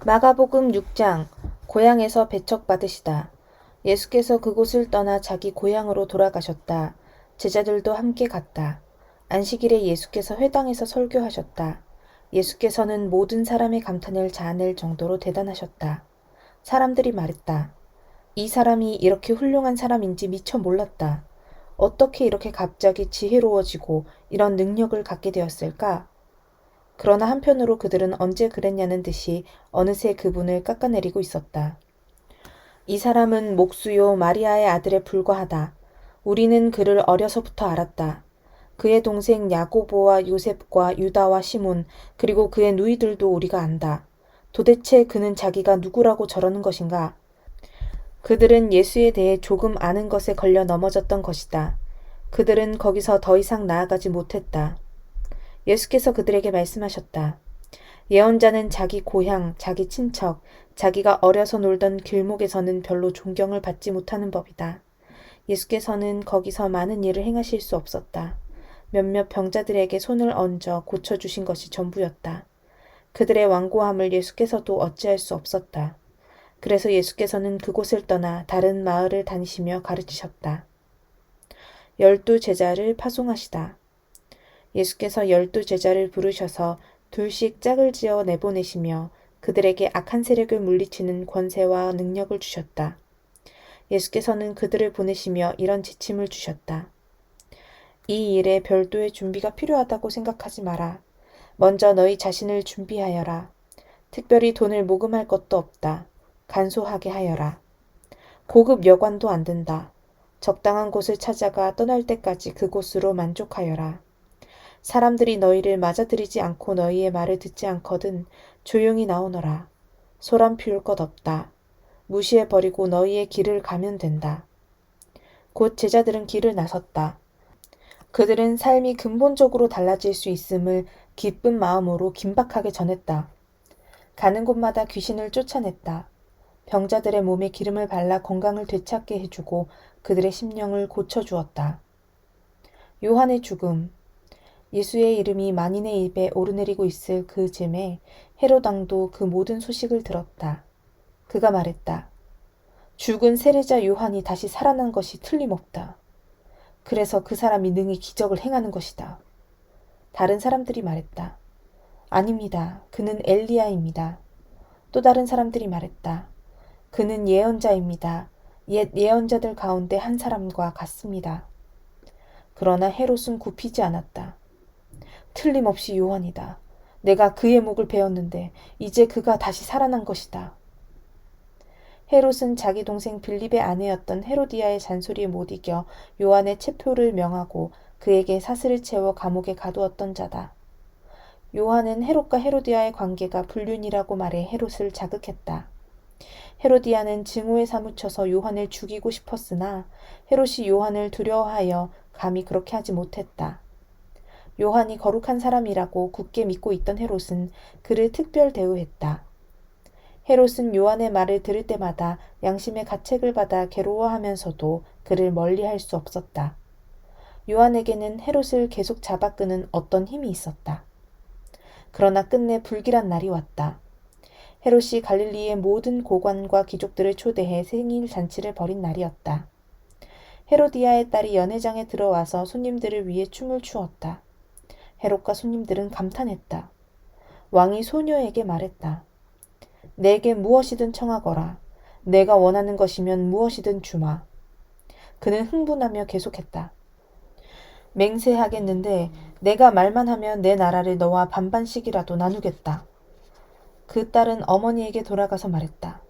마가복음 6장 고향에서 배척받으시다. 예수께서 그곳을 떠나 자기 고향으로 돌아가셨다. 제자들도 함께 갔다. 안식일에 예수께서 회당에서 설교하셨다. 예수께서는 모든 사람의 감탄을 자아낼 정도로 대단하셨다. 사람들이 말했다. 이 사람이 이렇게 훌륭한 사람인지 미처 몰랐다. 어떻게 이렇게 갑자기 지혜로워지고 이런 능력을 갖게 되었을까? 그러나 한편으로 그들은 언제 그랬냐는 듯이 어느새 그분을 깎아내리고 있었다. 이 사람은 목수요 마리아의 아들에 불과하다. 우리는 그를 어려서부터 알았다. 그의 동생 야고보와 요셉과 유다와 시몬 그리고 그의 누이들도 우리가 안다. 도대체 그는 자기가 누구라고 저러는 것인가? 그들은 예수에 대해 조금 아는 것에 걸려 넘어졌던 것이다. 그들은 거기서 더 이상 나아가지 못했다. 예수께서 그들에게 말씀하셨다. 예언자는 자기 고향, 자기 친척, 자기가 어려서 놀던 길목에서는 별로 존경을 받지 못하는 법이다. 예수께서는 거기서 많은 일을 행하실 수 없었다. 몇몇 병자들에게 손을 얹어 고쳐주신 것이 전부였다. 그들의 완고함을 예수께서도 어찌할 수 없었다. 그래서 예수께서는 그곳을 떠나 다른 마을을 다니시며 가르치셨다. 12제자를 파송하시다. 예수께서 12제자를 부르셔서 둘씩 짝을 지어 내보내시며 그들에게 악한 세력을 물리치는 권세와 능력을 주셨다. 예수께서는 그들을 보내시며 이런 지침을 주셨다. 이 일에 별도의 준비가 필요하다고 생각하지 마라. 먼저 너희 자신을 준비하여라. 특별히 돈을 모금할 것도 없다. 간소하게 하여라. 고급 여관도 안 된다. 적당한 곳을 찾아가 떠날 때까지 그곳으로 만족하여라. 사람들이 너희를 맞아들이지 않고 너희의 말을 듣지 않거든 조용히 나오너라. 소란 피울 것 없다. 무시해버리고 너희의 길을 가면 된다. 곧 제자들은 길을 나섰다. 그들은 삶이 근본적으로 달라질 수 있음을 기쁜 마음으로 긴박하게 전했다. 가는 곳마다 귀신을 쫓아냈다. 병자들의 몸에 기름을 발라 건강을 되찾게 해주고 그들의 심령을 고쳐주었다. 요한의 죽음. 예수의 이름이 만인의 입에 오르내리고 있을 그 즈음에 헤롯 왕도 그 모든 소식을 들었다. 그가 말했다. 죽은 세례자 요한이 다시 살아난 것이 틀림없다. 그래서 그 사람이 능히 기적을 행하는 것이다. 다른 사람들이 말했다. 아닙니다. 그는 엘리야입니다. 또 다른 사람들이 말했다. 그는 예언자입니다. 옛 예언자들 가운데 한 사람과 같습니다. 그러나 헤롯은 굽히지 않았다. 틀림없이 요한이다. 내가 그의 목을 베었는데 이제 그가 다시 살아난 것이다. 헤롯은 자기 동생 빌립의 아내였던 헤로디아의 잔소리에 못 이겨 요한의 체포를 명하고 그에게 사슬을 채워 감옥에 가두었던 자다. 요한은 헤롯과 헤로디아의 관계가 불륜이라고 말해 헤롯을 자극했다. 헤로디아는 증오에 사무쳐서 요한을 죽이고 싶었으나 헤롯이 요한을 두려워하여 감히 그렇게 하지 못했다. 요한이 거룩한 사람이라고 굳게 믿고 있던 헤롯은 그를 특별 대우했다. 헤롯은 요한의 말을 들을 때마다 양심의 가책을 받아 괴로워하면서도 그를 멀리할 수 없었다. 요한에게는 헤롯을 계속 잡아끄는 어떤 힘이 있었다. 그러나 끝내 불길한 날이 왔다. 헤롯이 갈릴리의 모든 고관과 귀족들을 초대해 생일 잔치를 벌인 날이었다. 헤로디아의 딸이 연회장에 들어와서 손님들을 위해 춤을 추었다. 헤롯과 손님들은 감탄했다. 왕이 소녀에게 말했다. 내게 무엇이든 청하거라. 내가 원하는 것이면 무엇이든 주마. 그는 흥분하며 계속했다. 맹세하겠는데 내가 말만 하면 내 나라를 너와 반반씩이라도 나누겠다. 그 딸은 어머니에게 돌아가서 말했다.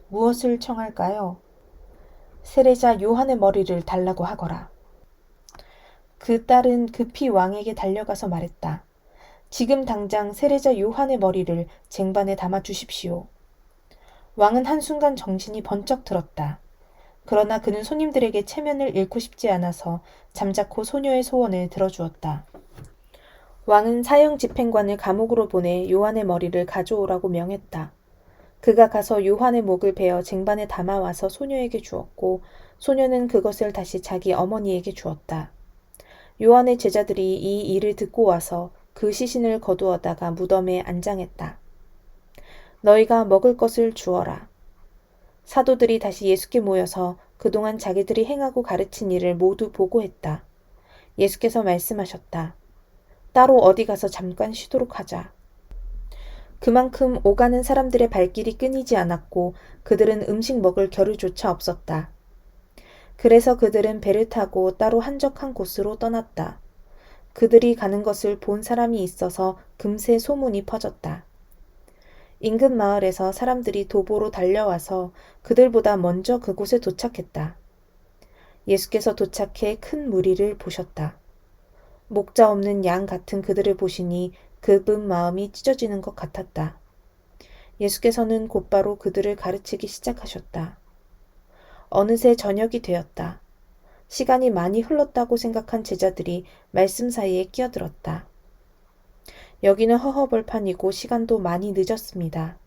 무엇을 청할까요? 세례자 요한의 머리를 달라고 하거라. 그 딸은 급히 왕에게 달려가서 말했다. 지금 당장 세례자 요한의 머리를 쟁반에 담아 주십시오. 왕은 한순간 정신이 번쩍 들었다. 그러나 그는 손님들에게 체면을 잃고 싶지 않아서 잠자코 소녀의 소원을 들어주었다. 왕은 사형 집행관을 감옥으로 보내 요한의 머리를 가져오라고 명했다. 그가 가서 요한의 목을 베어 쟁반에 담아와서 소녀에게 주었고 소녀는 그것을 다시 자기 어머니에게 주었다. 요한의 제자들이 이 일을 듣고 와서 그 시신을 거두어다가 무덤에 안장했다. 너희가 먹을 것을 주어라. 사도들이 다시 예수께 모여서 그동안 자기들이 행하고 가르친 일을 모두 보고했다. 예수께서 말씀하셨다. 따로 어디 가서 잠깐 쉬도록 하자. 그만큼 오가는 사람들의 발길이 끊이지 않았고 그들은 음식 먹을 겨를조차 없었다. 그래서 그들은 배를 타고 따로 한적한 곳으로 떠났다. 그들이 가는 것을 본 사람이 있어서 금세 소문이 퍼졌다. 인근 마을에서 사람들이 도보로 달려와서 그들보다 먼저 그곳에 도착했다. 예수께서 도착해 큰 무리를 보셨다. 목자 없는 양 같은 그들을 보시니 그분 마음이 찢어지는 것 같았다. 예수께서는 곧바로 그들을 가르치기 시작하셨다. 어느새 저녁이 되었다. 시간이 많이 흘렀다고 생각한 제자들이 말씀 사이에 끼어들었다. 여기는 허허벌판이고 시간도 많이 늦었습니다.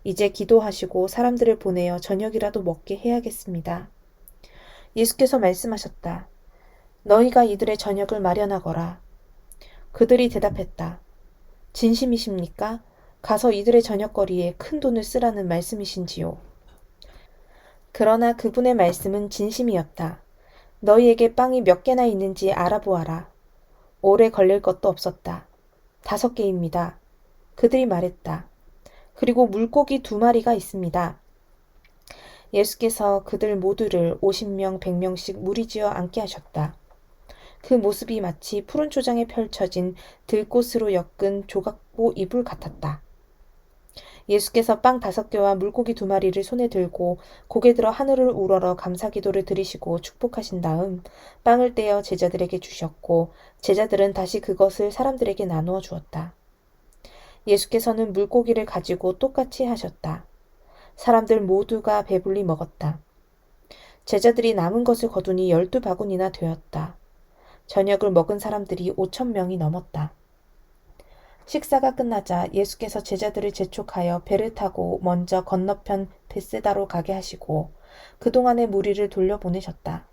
이제 기도하시고 사람들을 보내어 저녁이라도 먹게 해야겠습니다. 예수께서 말씀하셨다. 너희가 이들의 저녁을 마련하거라. 그들이 대답했다. 진심이십니까? 가서 이들의 저녁거리에 큰 돈을 쓰라는 말씀이신지요. 그러나 그분의 말씀은 진심이었다. 너희에게 빵이 몇 개나 있는지 알아보아라. 오래 걸릴 것도 없었다. 5개입니다. 그들이 말했다. 그리고 물고기 2마리가 있습니다. 예수께서 그들 모두를 50명, 100명씩 무리지어 앉게 하셨다. 그 모습이 마치 푸른 초장에 펼쳐진 들꽃으로 엮은 조각보 이불 같았다. 예수께서 빵 5개와 물고기 2마리를 손에 들고 고개 들어 하늘을 우러러 감사기도를 드리시고 축복하신 다음 빵을 떼어 제자들에게 주셨고 제자들은 다시 그것을 사람들에게 나누어 주었다. 예수께서는 물고기를 가지고 똑같이 하셨다. 사람들 모두가 배불리 먹었다. 제자들이 남은 것을 거두니 12바구니나 되었다. 저녁을 먹은 사람들이 5,000명이 넘었다. 식사가 끝나자 예수께서 제자들을 재촉하여 배를 타고 먼저 건너편 벳세다로 가게 하시고 그동안의 무리를 돌려보내셨다.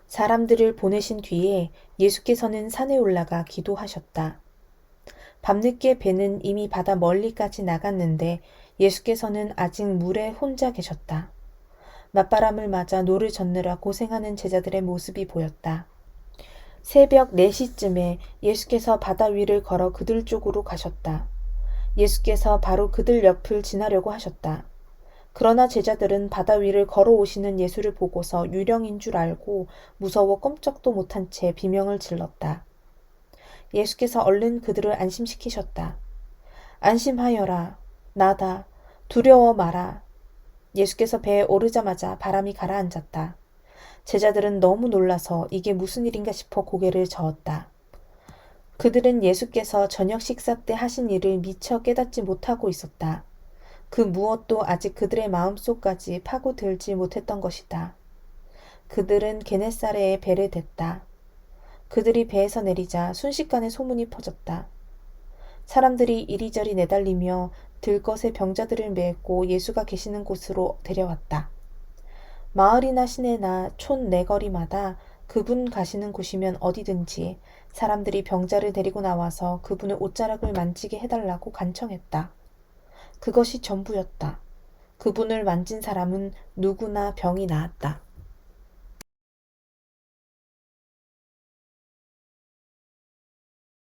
사람들을 보내신 뒤에 예수께서는 산에 올라가 기도하셨다. 밤늦게 배는 이미 바다 멀리까지 나갔는데 예수께서는 아직 물에 혼자 계셨다. 맞바람을 맞아 노를 젓느라 고생하는 제자들의 모습이 보였다. 새벽 4시쯤에 예수께서 바다 위를 걸어 그들 쪽으로 가셨다. 예수께서 바로 그들 옆을 지나려고 하셨다. 그러나 제자들은 바다 위를 걸어오시는 예수를 보고서 유령인 줄 알고 무서워 꼼짝도 못한 채 비명을 질렀다. 예수께서 얼른 그들을 안심시키셨다. 안심하여라. 나다. 두려워 마라. 예수께서 배에 오르자마자 바람이 가라앉았다. 제자들은 너무 놀라서 이게 무슨 일인가 싶어 고개를 저었다. 그들은 예수께서 저녁 식사 때 하신 일을 미처 깨닫지 못하고 있었다. 그 무엇도 아직 그들의 마음속까지 파고들지 못했던 것이다. 그들은 게네사레에 배를 댔다. 그들이 배에서 내리자 순식간에 소문이 퍼졌다. 사람들이 이리저리 내달리며 들것에 병자들을 메고 예수가 계시는 곳으로 데려왔다. 마을이나 시내나 촌 내거리마다 그분 가시는 곳이면 어디든지 사람들이 병자를 데리고 나와서 그분의 옷자락을 만지게 해달라고 간청했다. 그것이 전부였다. 그분을 만진 사람은 누구나 병이 나았다.